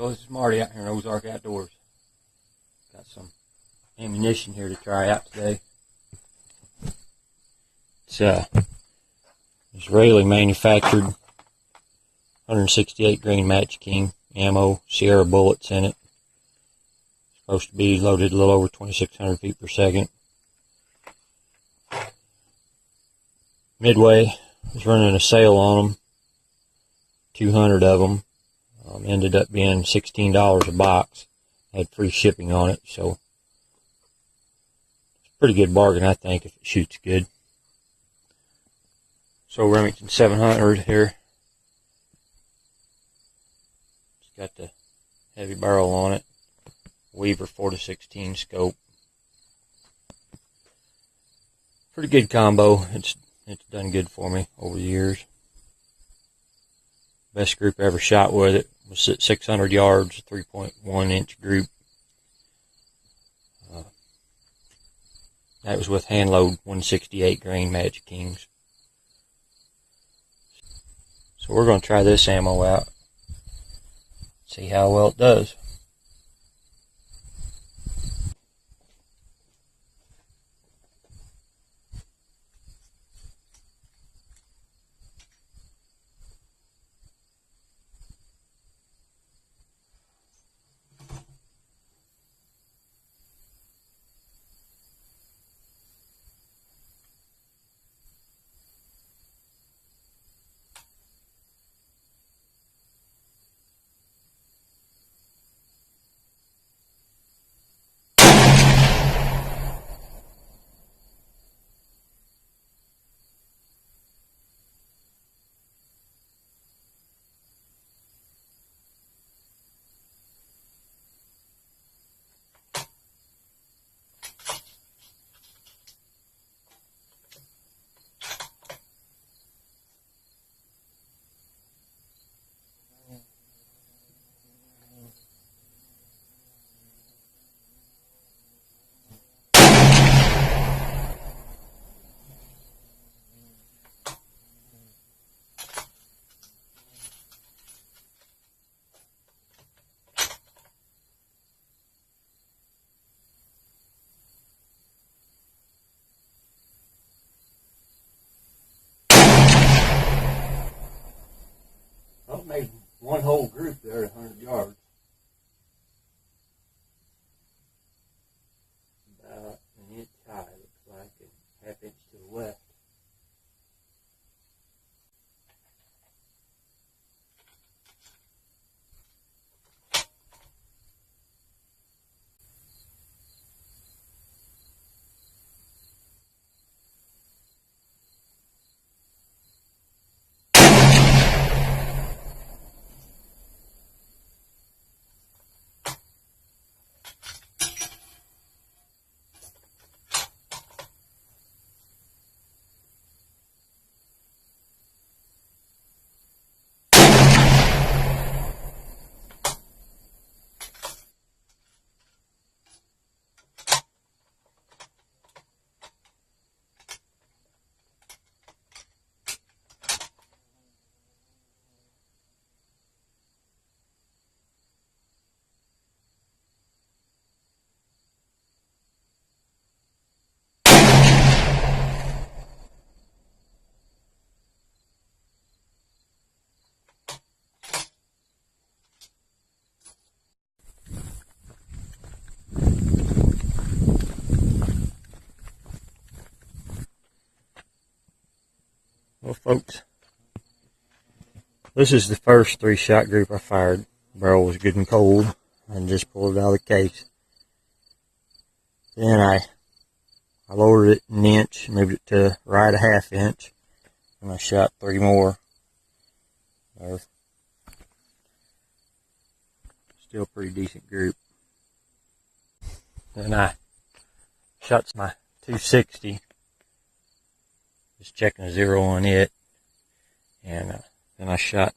Well, this is Marty out here in Ozark Outdoors. Got some ammunition here to try out today. It's Israeli manufactured 168 grain Match King ammo, Sierra bullets in it. Supposed to be loaded a little over 2,600 feet per second. Midway was running a sale on them, 200 of them. Ended up being $16 a box. Had free shipping on it, so it's a pretty good bargain, I think, if it shoots good. So Remington 700 here. It's got the heavy barrel on it. Weaver 4-16 scope. Pretty good combo. It's done good for me over the years. Best group I ever shot with it was at 600 yards, 3.1 inch group. That was with hand load 168 grain Match Kings. So we're going to try this ammo out. See how well it does. I made one whole group there at 100 yards. About an inch high, looks like, and half inch to the left. Well, folks, this is the first 3-shot group I fired. The barrel was good and cold. I just pulled it out of the case. Then I lowered it an inch, moved it to right a half inch, and I shot 3 more. They're still a pretty decent group. Then I shot my 260. Just checking a 0 on it, and then I shot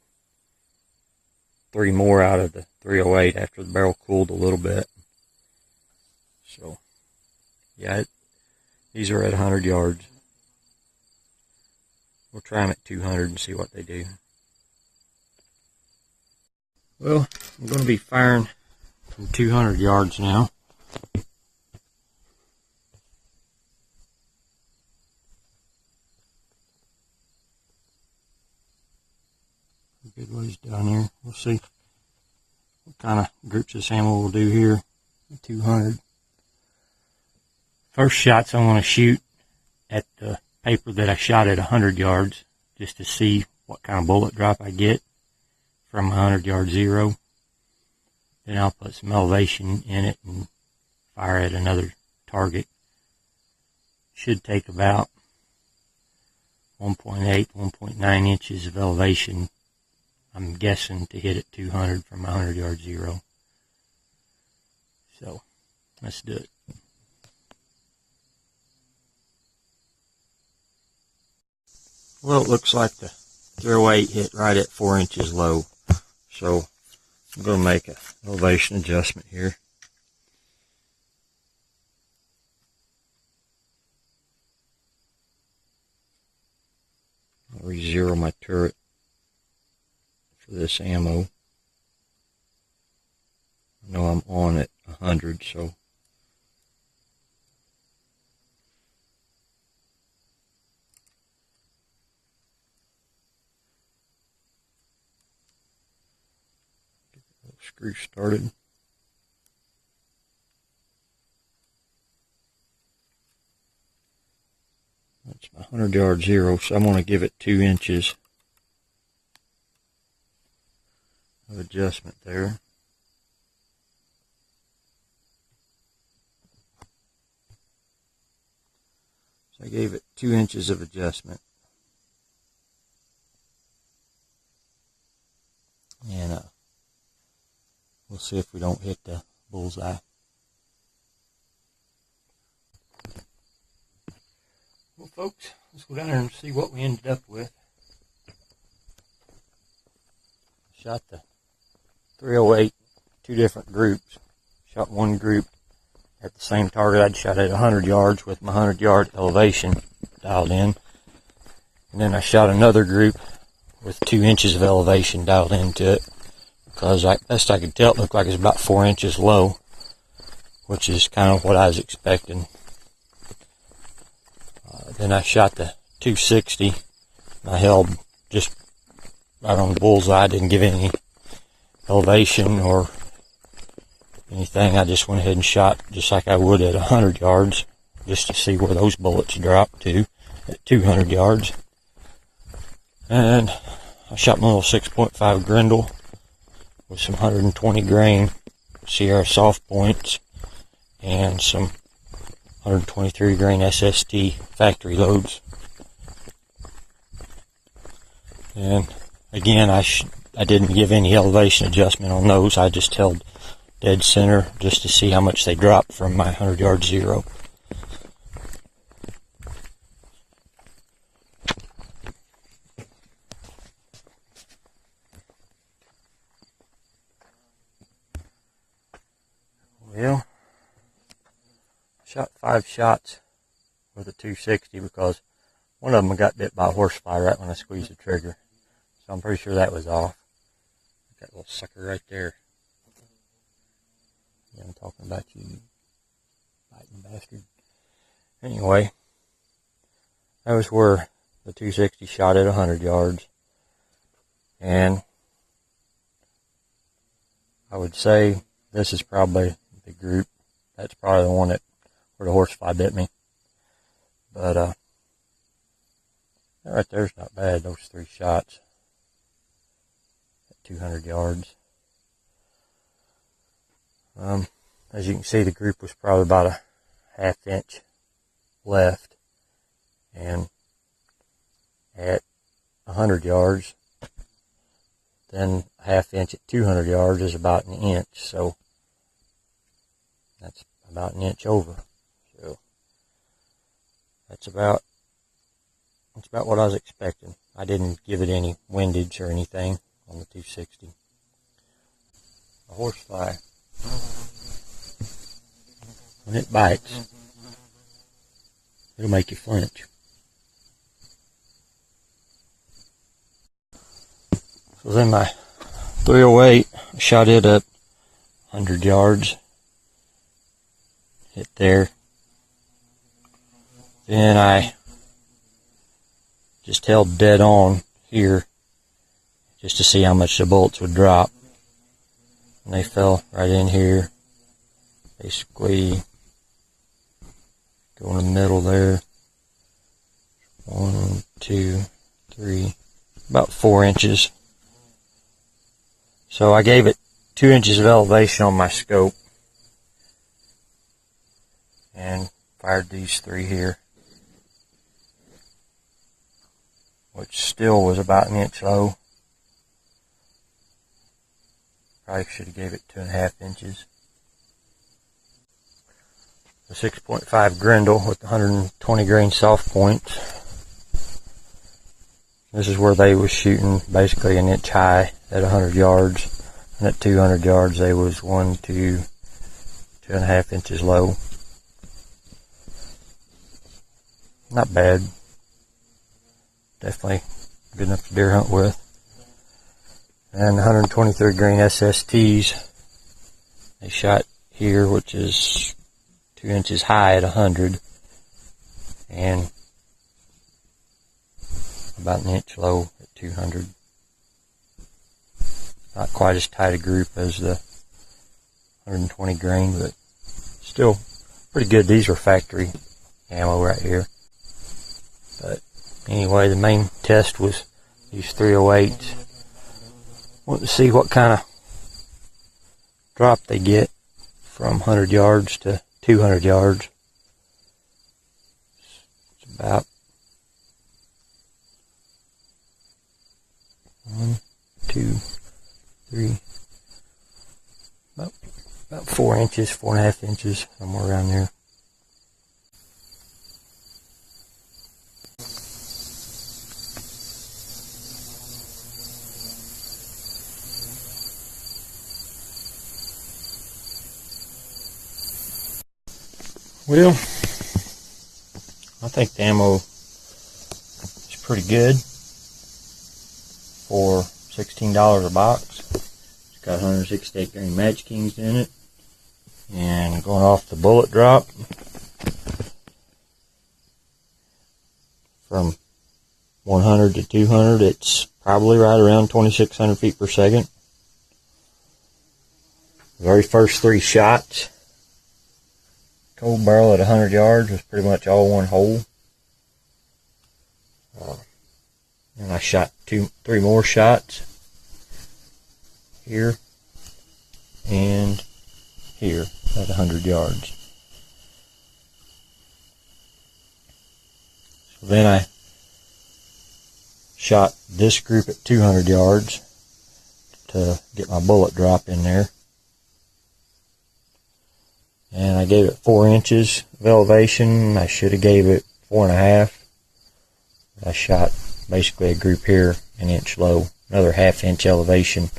3 more out of the 308 after the barrel cooled a little bit. So, yeah, these are at 100 yards. We'll try them at 200 and see what they do. Well, I'm going to be firing from 200 yards now. A good ways down here. We'll see what kind of groups this ammo will do here. 200. First shots I want to shoot at the paper that I shot at 100 yards, just to see what kind of bullet drop I get from 100 yard zero. Then I'll put some elevation in it and fire at another target. Should take about 1.8, 1.9 inches of elevation, I'm guessing, to hit at 200 from 100 yard zero. So, let's do it. Well, it looks like the 308 hit right at 4 inches low. So, I'm going to make an elevation adjustment here. I'll re-zero my turret for this ammo. I know I'm on at 100, so get the screw started. That's my 100 yard zero, so I'm going to give it 2 inches of adjustment there. So I gave it 2 inches of adjustment. And we'll see if we don't hit the bullseye. Well, folks, let's go down there and see what we ended up with. Shot the 308, 2 different groups. Shot one group at the same target I'd shot at 100 yards with my 100 yard elevation dialed in. And then I shot another group with 2 inches of elevation dialed into it, because best I could tell, it looked like it was about 4 inches low, which is kind of what I was expecting. Then I shot the 260. I held just right on the bullseye. I didn't give any elevation or anything. I just went ahead and shot just like I would at 100 yards, just to see where those bullets drop to at 200 yards. And I shot my little 6.5 Grendel with some 120 grain Sierra soft points and some 123 grain SST factory loads. And again, I didn't give any elevation adjustment on those. I just held dead center just to see how much they dropped from my 100 yard zero. Well, shot 5 shots with a 260 because one of them got bit by a horsefly right when I squeezed the trigger. So I'm pretty sure that was off. That little sucker right there. Yeah, I'm talking about you, biting bastard. Anyway, that was where the 260 shot at 100 yards. And I would say this is probably the group. That's probably the one where the horsefly bit me. But that right there's not bad, those 3 shots at 200 yards. As you can see, the group was probably about a ½ inch left, and at 100 yards, then a ½ inch at 200 yards is about an inch, so that's about an inch over. So that's about what I was expecting. I didn't give it any windage or anything on the 260. A horsefly, when it bites, it'll make you flinch. So then my 308, shot it up 100 yards. Hit there. Then I just held dead on here just to see how much the bullets would drop. And they fell right in here. Basically, go in the middle there. 1, 2, 3, about 4 inches. So I gave it 2 inches of elevation on my scope and fired these 3 here, which still was about 1 inch low. Probably should have gave it 2.5 inches. The 6.5 Grendel with 120 grain soft point. This is where they was shooting basically 1 inch high at 100 yards. And at 200 yards they was 1 to 2.5 inches low. Not bad. Definitely good enough to deer hunt with. And 123 grain SSTs. They shot here, which is 2 inches high at 100. And about 1 inch low at 200. Not quite as tight a group as the 120 grain, but still pretty good. These are factory ammo right here. But anyway, the main test was these 308s. Wanted to see what kind of drop they get from 100 yards to 200 yards. It's about 1, 2, 3, about 4 inches, 4.5 inches, somewhere around there. Well, I think the ammo is pretty good for $16 a box. It's got 168 grain Match Kings in it. And going off the bullet drop, from 100 to 200, it's probably right around 2,600 feet per second. The very first 3 shots, cold barrel at 100 yards, was pretty much all one hole. And I shot 3 more shots here and here at 100 yards. So then I shot this group at 200 yards to get my bullet drop in there. And I gave it 4 inches of elevation. I should have gave it 4.5. I shot basically a group here 1 inch low. Another 1/2 inch elevation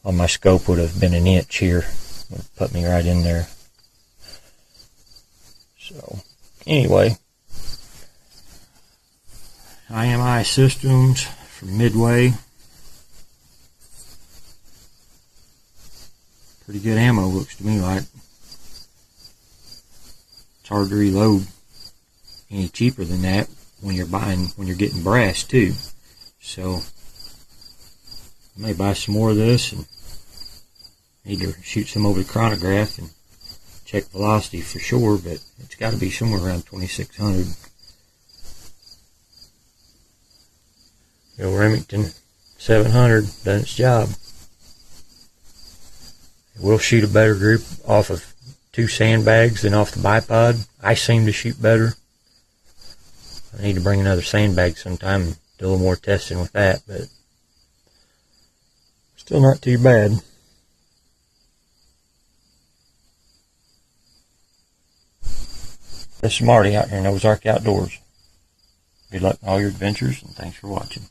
on my scope would have been 1 inch here. Would have put me right in there. So anyway, IMI systems from Midway. Pretty good ammo, looks to me like. It's hard to reload any cheaper than that when you're getting brass too. So I may buy some more of this and either shoot some over the chronograph and check velocity for sure, but it's got to be somewhere around 2,600. The old Remington 700 done its job. It will shoot a better group off of 2 sandbags than off the bipod. I seem to shoot better. I need to bring another sandbag sometime and do a little more testing with that, but still not too bad. This is Marty out here in Ozark Outdoors. Good luck in all your adventures, and thanks for watching.